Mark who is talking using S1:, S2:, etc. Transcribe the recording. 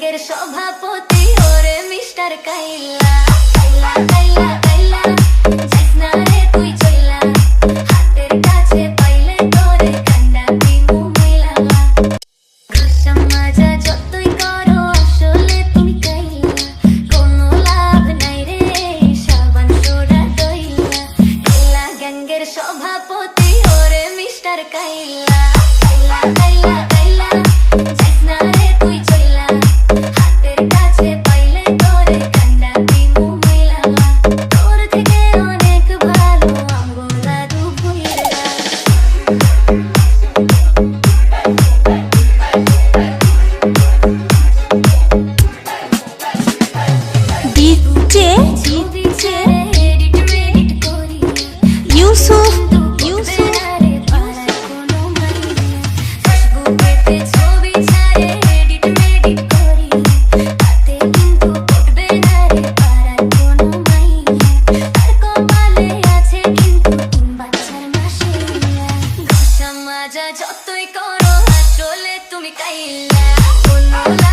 S1: গ্যাংয়ের সভাপতি ওরে মিস্টার কাইলা কাইলা কাইলা কাইলা যাইস না রে তুই চইলা হাতের কাছে পাইলে তোরে কান্ডা দিমু মাইলা ঘষা মাজা যতই করো আসলে তুমি কাইলা কোনো লাভ নাই রে সাবান সোডা দইলা কাইলা গ্যাংয়ের সভাপতি ওরে মিস্টার কাইলা কাইলা কাইলা কাইলা যাইস না রে তুই চইলা হাতের কাছে পাইলে তোরে কান্ডা দিমু মাইলা তোর থেকে অনেক ভালো আমগো দাদু ভুইরা
S2: ডিজে ইউসুফ
S1: যতই করো আসলে তুমি কাইলা কোনো